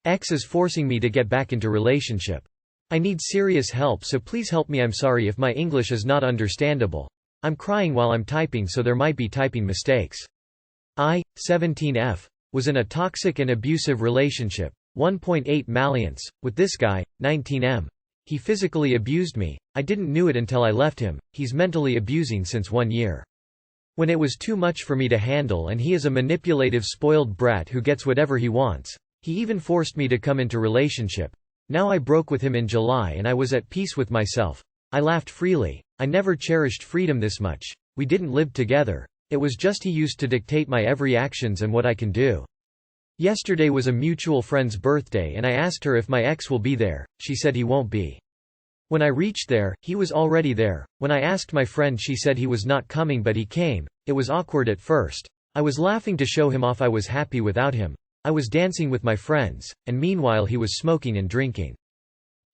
Ex is forcing me to get back into relationship. I need serious help, so please help me. I'm sorry if my English is not understandable. I'm crying while I'm typing, so there might be typing mistakes. I, 17F, was in a toxic and abusive relationship, 1.8 malliance, with this guy, 19M. He physically abused me. I didn't knew it until I left him. He's mentally abusing since 1 year. When it was too much for me to handle, and he is a manipulative spoiled brat who gets whatever he wants. He even forced me to come into relationship. Now I broke with him in July and I was at peace with myself. I laughed freely. I never cherished freedom this much. We didn't live together. It was just he used to dictate my every actions and what I can do. Yesterday was a mutual friend's birthday and I asked her if my ex will be there. She said he won't be. When I reached there, he was already there. When I asked my friend, she said he was not coming, but he came. It was awkward at first. I was laughing to show him off. I was happy without him. I was dancing with my friends, and meanwhile he was smoking and drinking.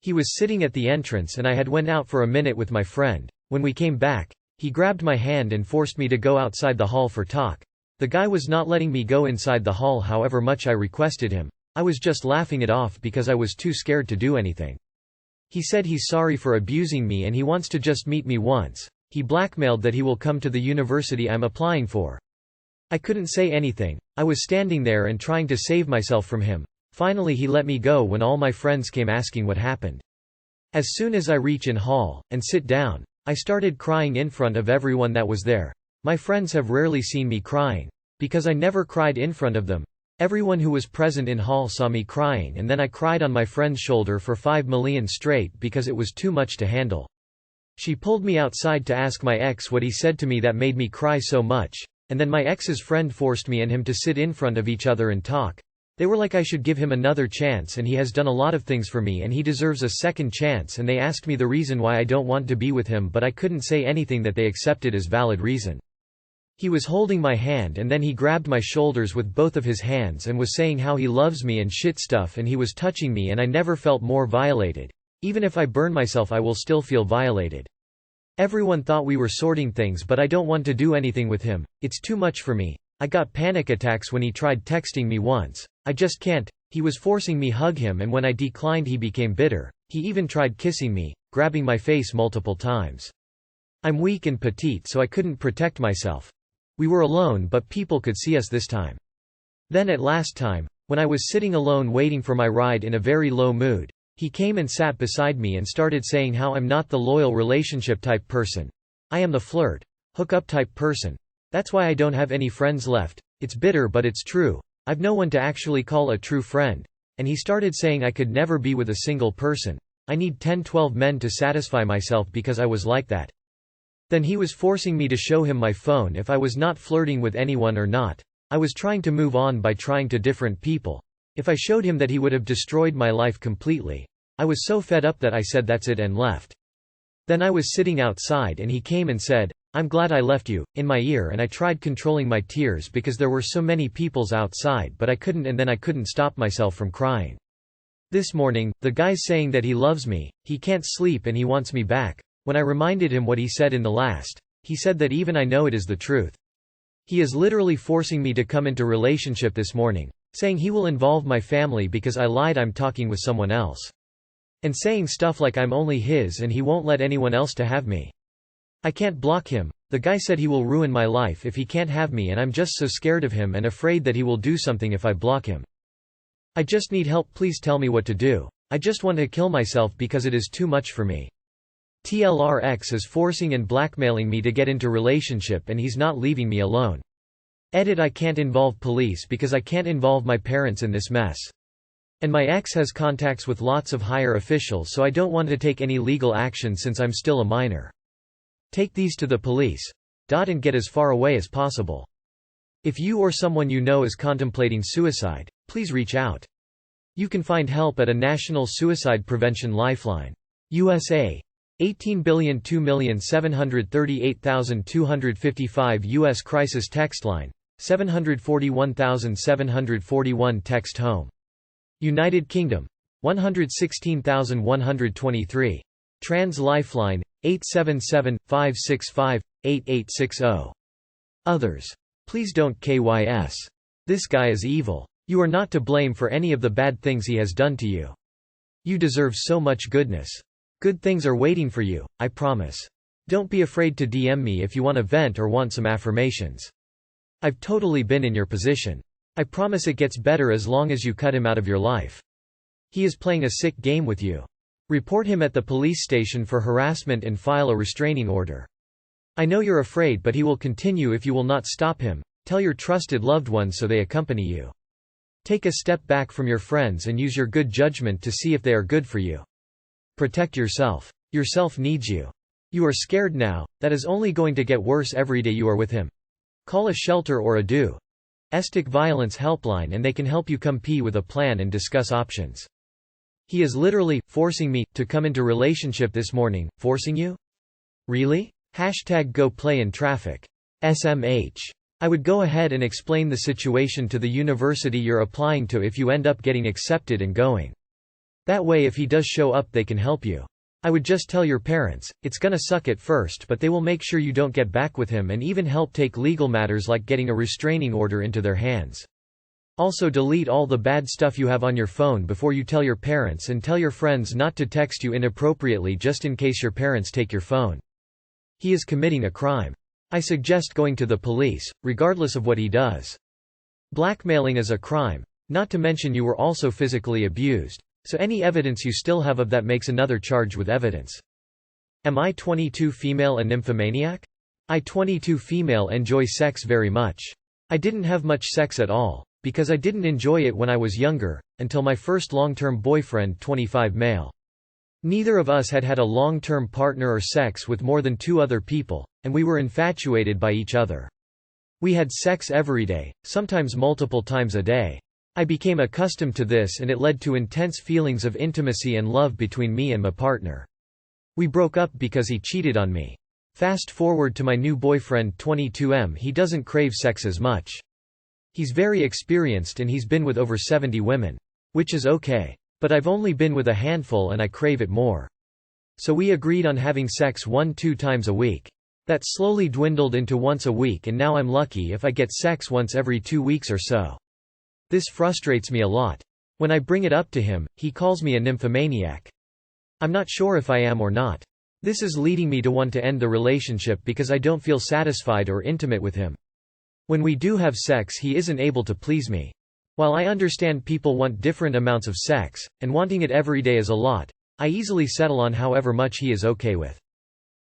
He was sitting at the entrance and I had went out for a minute with my friend. When we came back, he grabbed my hand and forced me to go outside the hall for talk. The guy was not letting me go inside the hall however much I requested him. I was just laughing it off because I was too scared to do anything. He said he's sorry for abusing me and he wants to just meet me once. He blackmailed that he will come to the university I'm applying for. I couldn't say anything. I was standing there and trying to save myself from him. Finally he let me go when all my friends came asking what happened. As soon as I reach in hall, and sit down, I started crying in front of everyone that was there. My friends have rarely seen me crying. Because I never cried in front of them. Everyone who was present in hall saw me crying, and then I cried on my friend's shoulder for 5 million straight because it was too much to handle. She pulled me outside to ask my ex what he said to me that made me cry so much, and then my ex's friend forced me and him to sit in front of each other and talk. They were like I should give him another chance and he has done a lot of things for me and he deserves a second chance, and they asked me the reason why I don't want to be with him, but I couldn't say anything that they accepted as valid reason. He was holding my hand and then he grabbed my shoulders with both of his hands and was saying how he loves me and shit stuff, and he was touching me and I never felt more violated. Even if I burn myself I will still feel violated. Everyone thought we were sorting things, but I don't want to do anything with him. It's too much for me. I got panic attacks when he tried texting me once. I just can't. He was forcing me hug him, and when I declined he became bitter. He even tried kissing me, grabbing my face multiple times. I'm weak and petite so I couldn't protect myself. We were alone but people could see us this time. Then at last time, when I was sitting alone waiting for my ride in a very low mood, he came and sat beside me and started saying how I'm not the loyal relationship type person. I am the flirt, hook up type person. That's why I don't have any friends left. It's bitter but it's true. I've no one to actually call a true friend. And he started saying I could never be with a single person. I need 10-12 men to satisfy myself because I was like that. Then he was forcing me to show him my phone if I was not flirting with anyone or not. I was trying to move on by trying to different people. If I showed him that he would have destroyed my life completely. I was so fed up that I said that's it and left. Then I was sitting outside and he came and said, "I'm glad I left you," in my ear, and I tried controlling my tears because there were so many peoples outside, but I couldn't, and then I couldn't stop myself from crying. This morning, the guy's saying that he loves me, he can't sleep and he wants me back. When I reminded him what he said in the last, he said that even I know it is the truth. He is literally forcing me to come into relationship this morning, saying he will involve my family because I lied I'm talking with someone else. And saying stuff like I'm only his and he won't let anyone else to have me. I can't block him. The guy said he will ruin my life if he can't have me, and I'm just so scared of him and afraid that he will do something if I block him. I just need help, please tell me what to do. I just want to kill myself because it is too much for me. TLRX is forcing and blackmailing me to get into relationship and he's not leaving me alone. Edit: I can't involve police because I can't involve my parents in this mess. And my ex has contacts with lots of higher officials, so I don't want to take any legal action since I'm still a minor. Take these to the police. And get as far away as possible. If you or someone you know is contemplating suicide, please reach out. You can find help at a national suicide prevention lifeline. USA. 18,002,738,255 U.S. Crisis Text Line. 741,741 Text Home. United Kingdom. 116,123. Trans Lifeline. 877-565-8860. Others. Please don't KYS. This guy is evil. You are not to blame for any of the bad things he has done to you. You deserve so much goodness. Good things are waiting for you, I promise. Don't be afraid to DM me if you want a vent or want some affirmations. I've totally been in your position. I promise it gets better as long as you cut him out of your life. He is playing a sick game with you. Report him at the police station for harassment and file a restraining order. I know you're afraid, but he will continue if you will not stop him. Tell your trusted loved ones so they accompany you. Take a step back from your friends and use your good judgment to see if they are good for you. Protect yourself. Yourself needs you. You are scared now, that is only going to get worse every day you are with him. Call a shelter or a domestic violence helpline and they can help you come up with a plan and discuss options. He is literally forcing me to come into relationship this morning. Forcing you? Really? #go play in traffic. SMH. I would go ahead and explain the situation to the university you're applying to if you end up getting accepted and going. That way if he does show up they can help you. I would just tell your parents, it's gonna suck at first but they will make sure you don't get back with him and even help take legal matters like getting a restraining order into their hands. Also delete all the bad stuff you have on your phone before you tell your parents, and tell your friends not to text you inappropriately just in case your parents take your phone. He is committing a crime. I suggest going to the police, regardless of what he does. Blackmailing is a crime, not to mention you were also physically abused, so any evidence you still have of that makes another charge with evidence. Am I 22 female a nymphomaniac? I 22 female enjoy sex very much. I didn't have much sex at all, because I didn't enjoy it when I was younger, until my first long-term boyfriend 25 male. Neither of us had a long-term partner or sex with more than 2 other people, and we were infatuated by each other. We had sex every day, sometimes multiple times a day. I became accustomed to this and it led to intense feelings of intimacy and love between me and my partner. We broke up because he cheated on me. Fast forward to my new boyfriend 22M, he doesn't crave sex as much. He's very experienced and he's been with over 70 women. Which is okay. But I've only been with a handful and I crave it more. So we agreed on having sex 1-2 times a week. That slowly dwindled into once a week and now I'm lucky if I get sex once every 2 weeks or so. This frustrates me a lot. When I bring it up to him, he calls me a nymphomaniac. I'm not sure if I am or not. This is leading me to want to end the relationship because I don't feel satisfied or intimate with him. When we do have sex he isn't able to please me. While I understand people want different amounts of sex, and wanting it every day is a lot, I easily settle on however much he is okay with.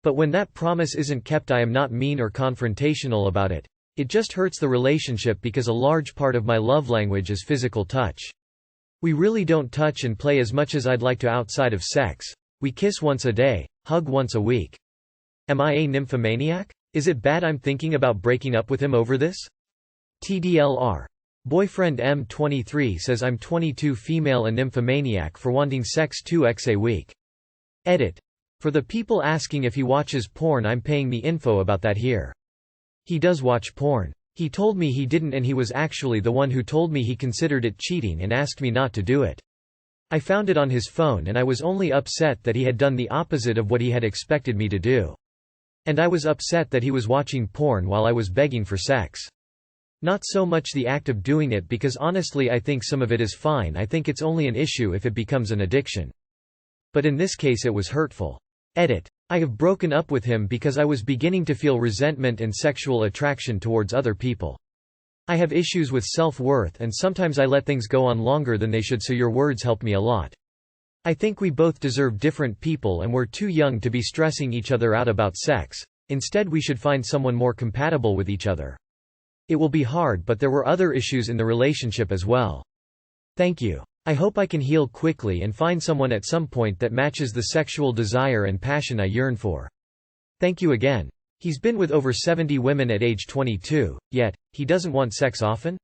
But when that promise isn't kept I am not mean or confrontational about it. It just hurts the relationship because a large part of my love language is physical touch. We really don't touch and play as much as I'd like to outside of sex. We kiss once a day, hug once a week. Am I a nymphomaniac? Is it bad I'm thinking about breaking up with him over this? TDLR. Boyfriend M23 says I'm 22 female and nymphomaniac for wanting sex 2x a week. Edit. For the people asking if he watches porn, I'm paying the info about that here. He does watch porn. He told me he didn't and he was actually the one who told me he considered it cheating and asked me not to do it. I found it on his phone and I was only upset that he had done the opposite of what he had expected me to do. And I was upset that he was watching porn while I was begging for sex. Not so much the act of doing it because honestly I think some of it is fine, I think it's only an issue if it becomes an addiction. But in this case it was hurtful. Edit. I have broken up with him because I was beginning to feel resentment and sexual attraction towards other people. I have issues with self-worth and sometimes I let things go on longer than they should, so your words help me a lot. I think we both deserve different people and we're too young to be stressing each other out about sex. Instead we should find someone more compatible with each other. It will be hard, but there were other issues in the relationship as well. Thank you. I hope I can heal quickly and find someone at some point that matches the sexual desire and passion I yearn for. Thank you again. He's been with over 70 women at age 22, yet, he doesn't want sex often?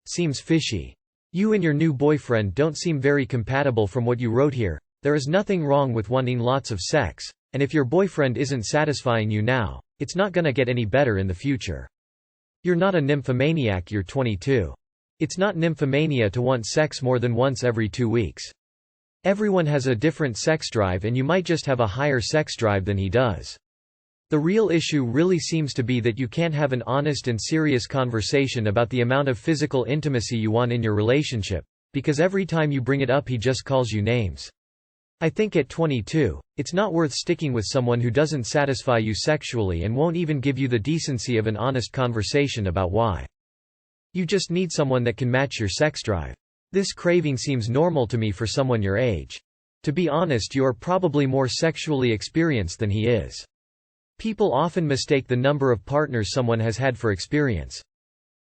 Seems fishy. You and your new boyfriend don't seem very compatible from what you wrote here. There is nothing wrong with wanting lots of sex, and if your boyfriend isn't satisfying you now, it's not gonna get any better in the future. You're not a nymphomaniac, you're 22. It's not nymphomania to want sex more than once every 2 weeks. Everyone has a different sex drive and you might just have a higher sex drive than he does. The real issue really seems to be that you can't have an honest and serious conversation about the amount of physical intimacy you want in your relationship, because every time you bring it up he just calls you names. I think at 22, it's not worth sticking with someone who doesn't satisfy you sexually and won't even give you the decency of an honest conversation about why. You just need someone that can match your sex drive. This craving seems normal to me for someone your age. To be honest, you are probably more sexually experienced than he is. People often mistake the number of partners someone has had for experience.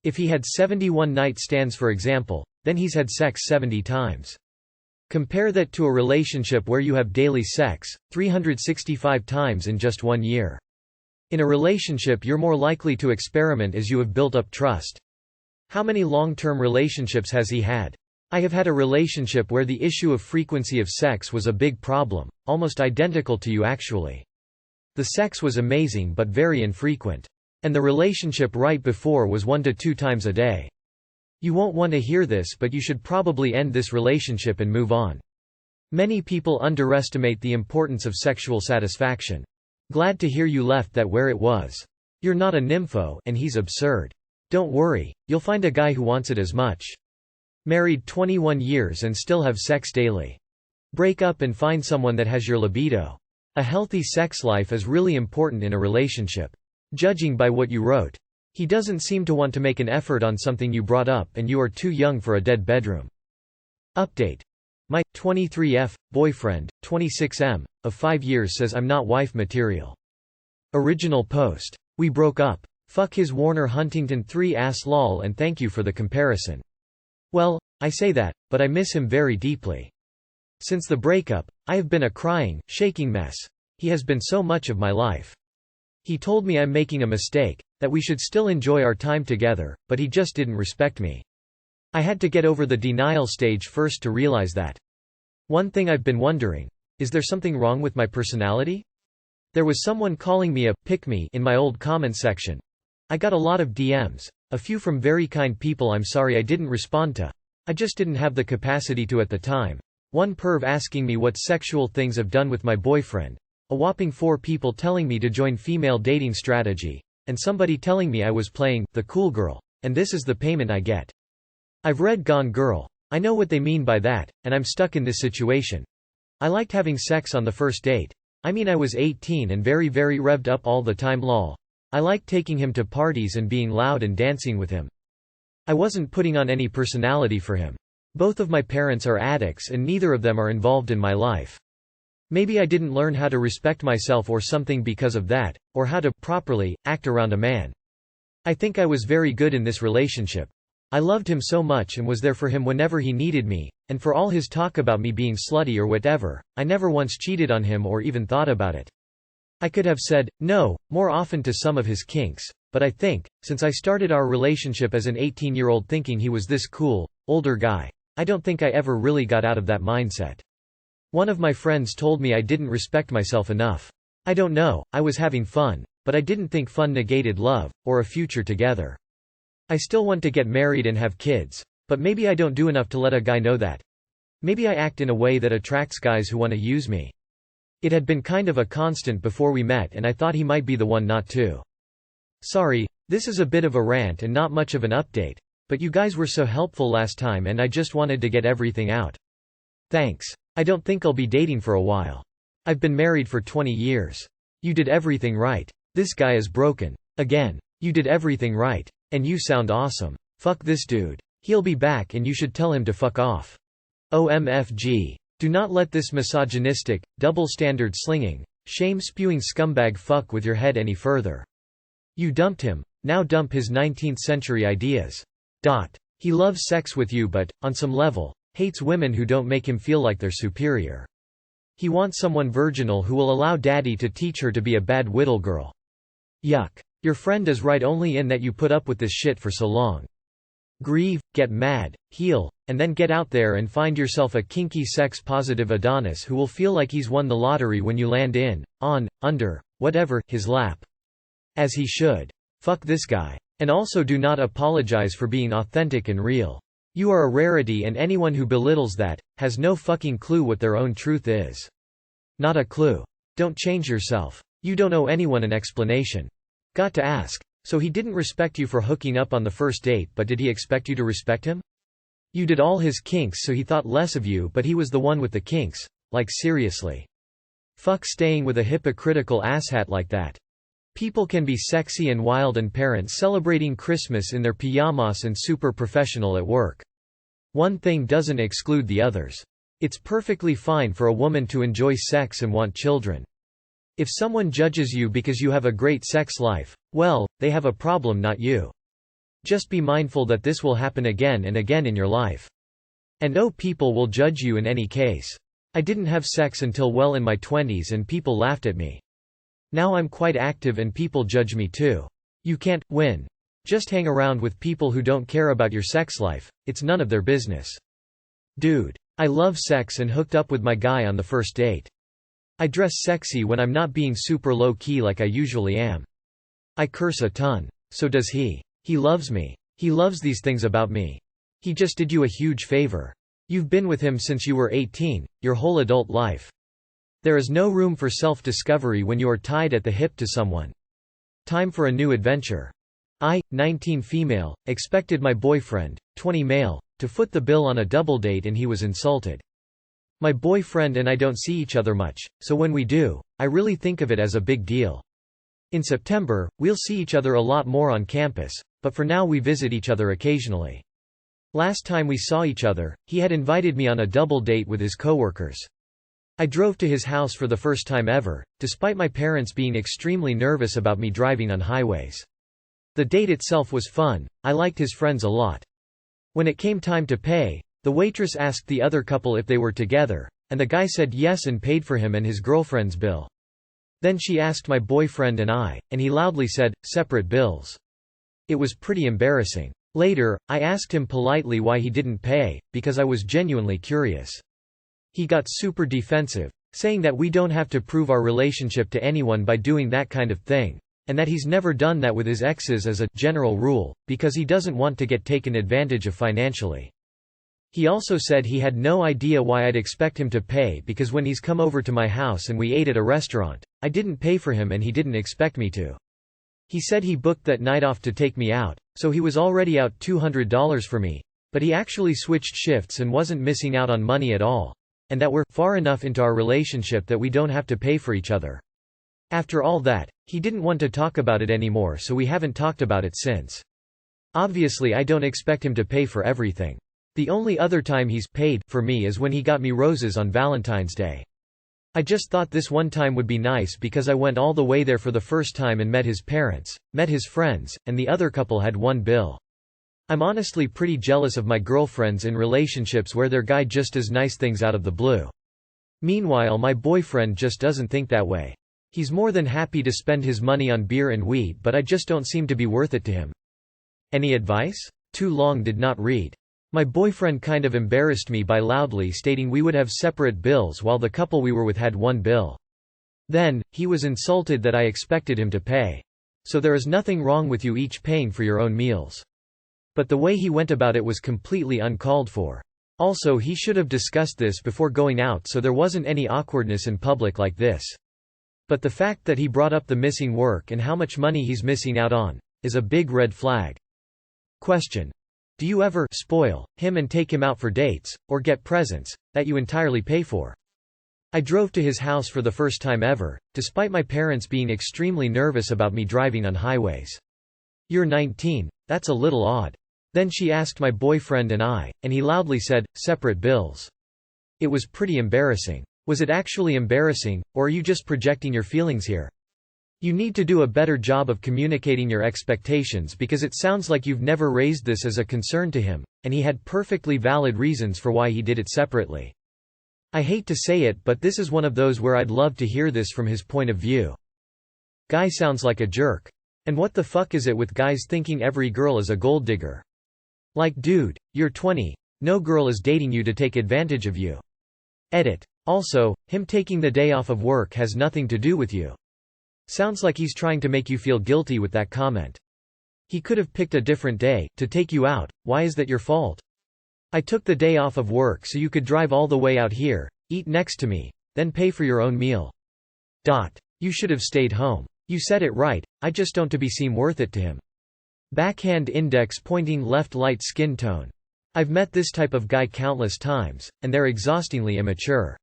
If he had 71 night stands for example, then he's had sex 70 times. Compare that to a relationship where you have daily sex, 365 times in just 1 year. In a relationship you're more likely to experiment as you have built up trust. How many long-term relationships has he had? I have had a relationship where the issue of frequency of sex was a big problem, almost identical to you actually. The sex was amazing but very infrequent. And the relationship right before was 1 to 2 times a day. You won't want to hear this, but you should probably end this relationship and move on. Many people underestimate the importance of sexual satisfaction. Glad to hear you left that where it was. You're not a nympho, and he's absurd. Don't worry, you'll find a guy who wants it as much. Married 21 years and still have sex daily. Break up and find someone that has your libido. A healthy sex life is really important in a relationship. Judging by what you wrote, he doesn't seem to want to make an effort on something you brought up and you are too young for a dead bedroom. Update. My 23F boyfriend, 26M, of 5 years says I'm not wife material. Original post. We broke up. Fuck his Warner Huntington 3 ass lol and thank you for the comparison. Well, I say that, but I miss him very deeply. Since the breakup, I have been a crying, shaking mess. He has been so much of my life. He told me I'm making a mistake, that we should still enjoy our time together, but he just didn't respect me. I had to get over the denial stage first to realize that. One thing I've been wondering, is there something wrong with my personality? There was someone calling me a pick-me in my old comment section. I got a lot of DMs, a few from very kind people I'm sorry I didn't respond to. I just didn't have the capacity to at the time. One perv asking me what sexual things I've done with my boyfriend. A whopping 4 people telling me to join female dating strategy. And somebody telling me I was playing the cool girl, and this is the payment I get. I've read Gone Girl. I know what they mean by that, and I'm stuck in this situation. I liked having sex on the first date. I mean I was 18 and very revved up all the time lol. I liked taking him to parties and being loud and dancing with him. I wasn't putting on any personality for him. Both of my parents are addicts and neither of them are involved in my life. Maybe I didn't learn how to respect myself or something because of that, or how to, properly, act around a man. I think I was very good in this relationship. I loved him so much and was there for him whenever he needed me, and for all his talk about me being slutty or whatever, I never once cheated on him or even thought about it. I could have said, no, more often to some of his kinks, but I think, since I started our relationship as an 18-year-old thinking he was this cool, older guy, I don't think I ever really got out of that mindset. One of my friends told me I didn't respect myself enough. I don't know, I was having fun, but I didn't think fun negated love, or a future together. I still want to get married and have kids, but maybe I don't do enough to let a guy know that. Maybe I act in a way that attracts guys who want to use me. It had been kind of a constant before we met and I thought he might be the one not to. Sorry, this is a bit of a rant and not much of an update, but you guys were so helpful last time and I just wanted to get everything out. Thanks. I don't think I'll be dating for a while. I've been married for 20 years. You did everything right. This guy is broken. Again. You did everything right. And you sound awesome. Fuck this dude. He'll be back and you should tell him to fuck off. OMFG. Do not let this misogynistic, double-standard slinging, shame-spewing scumbag fuck with your head any further. You dumped him. Now dump his 19th-century ideas. He loves sex with you but, on some level, hates women who don't make him feel like they're superior. He wants someone virginal who will allow daddy to teach her to be a bad whittle girl. Yuck. Your friend is right only in that you put up with this shit for so long. Grieve, get mad, heal, and then get out there and find yourself a kinky sex-positive Adonis who will feel like he's won the lottery when you land in, on, under, whatever, his lap. As he should. Fuck this guy. And also do not apologize for being authentic and real. You are a rarity and anyone who belittles that, has no fucking clue what their own truth is. Not a clue. Don't change yourself. You don't owe anyone an explanation. Got to ask. So he didn't respect you for hooking up on the first date, but did he expect you to respect him? You did all his kinks so he thought less of you, but he was the one with the kinks. Like seriously. Fuck staying with a hypocritical asshat like that. People can be sexy and wild and parents celebrating Christmas in their pajamas and super professional at work. One thing doesn't exclude the others. It's perfectly fine for a woman to enjoy sex and want children. If someone judges you because you have a great sex life, well, they have a problem, not you. Just be mindful that this will happen again and again in your life. And people will judge you in any case. I didn't have sex until well in my 20s and people laughed at me. Now I'm quite active and people judge me too. You can't win. Just hang around with people who don't care about your sex life, it's none of their business. Dude. I love sex and hooked up with my guy on the first date. I dress sexy when I'm not being super low-key like I usually am. I curse a ton. So does he. He loves me. He loves these things about me. He just did you a huge favor. You've been with him since you were 18, your whole adult life. There is no room for self-discovery when you are tied at the hip to someone. Time for a new adventure. I, 19 female, expected my boyfriend, 20 male, to foot the bill on a double date and he was insulted. My boyfriend and I don't see each other much, so when we do, I really think of it as a big deal. In September, we'll see each other a lot more on campus, but for now we visit each other occasionally. Last time we saw each other, he had invited me on a double date with his coworkers. I drove to his house for the first time ever, despite my parents being extremely nervous about me driving on highways. The date itself was fun, I liked his friends a lot. When it came time to pay, the waitress asked the other couple if they were together, and the guy said yes and paid for him and his girlfriend's bill. Then she asked my boyfriend and I, and he loudly said, separate bills. It was pretty embarrassing. Later, I asked him politely why he didn't pay, because I was genuinely curious. He got super defensive, saying that we don't have to prove our relationship to anyone by doing that kind of thing, and that he's never done that with his exes as a general rule, because he doesn't want to get taken advantage of financially. He also said he had no idea why I'd expect him to pay because when he's come over to my house and we ate at a restaurant, I didn't pay for him and he didn't expect me to. He said he booked that night off to take me out, so he was already out $200 for me, but he actually switched shifts and wasn't missing out on money at all, and that we're far enough into our relationship that we don't have to pay for each other. After all that, he didn't want to talk about it anymore, so we haven't talked about it since. Obviously I don't expect him to pay for everything. The only other time he's paid for me is when he got me roses on Valentine's Day. I just thought this one time would be nice because I went all the way there for the first time and met his parents, met his friends, and the other couple had one bill. I'm honestly pretty jealous of my girlfriends in relationships where their guy just does nice things out of the blue. Meanwhile my boyfriend just doesn't think that way. He's more than happy to spend his money on beer and weed, but I just don't seem to be worth it to him. Any advice? Too long did not read. My boyfriend kind of embarrassed me by loudly stating we would have separate bills while the couple we were with had one bill. Then, he was insulted that I expected him to pay. So there is nothing wrong with you each paying for your own meals. But the way he went about it was completely uncalled for. Also he should have discussed this before going out so there wasn't any awkwardness in public like this. But the fact that he brought up the missing work and how much money he's missing out on, is a big red flag. Question. Do you ever spoil him and take him out for dates, or get presents that you entirely pay for? I drove to his house for the first time ever, despite my parents being extremely nervous about me driving on highways. You're 19, that's a little odd. Then she asked my boyfriend and I, and he loudly said, separate bills. It was pretty embarrassing. Was it actually embarrassing, or are you just projecting your feelings here? You need to do a better job of communicating your expectations because it sounds like you've never raised this as a concern to him, and he had perfectly valid reasons for why he did it separately. I hate to say it, but this is one of those where I'd love to hear this from his point of view. Guy sounds like a jerk. And what the fuck is it with guys thinking every girl is a gold digger? Like dude, you're 20, no girl is dating you to take advantage of you. Edit. Also, him taking the day off of work has nothing to do with you. Sounds like he's trying to make you feel guilty with that comment. He could have picked a different day to take you out, why is that your fault? I took the day off of work so you could drive all the way out here, eat next to me, then pay for your own meal. You should have stayed home. You said it right, I just don't to be seem worth it to him. Backhand index pointing left light skin tone. I've met this type of guy countless times, and they're exhaustingly immature.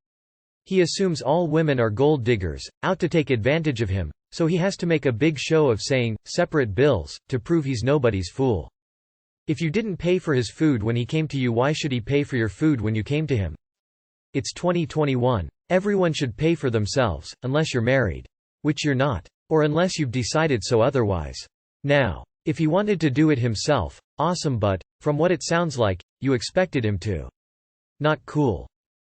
He assumes all women are gold diggers, out to take advantage of him, so he has to make a big show of saying, separate bills, to prove he's nobody's fool. If you didn't pay for his food when he came to you, why should he pay for your food when you came to him? It's 2021. Everyone should pay for themselves, unless you're married. Which you're not. Or unless you've decided so otherwise. Now, if he wanted to do it himself, awesome, but, from what it sounds like, you expected him to. Not cool.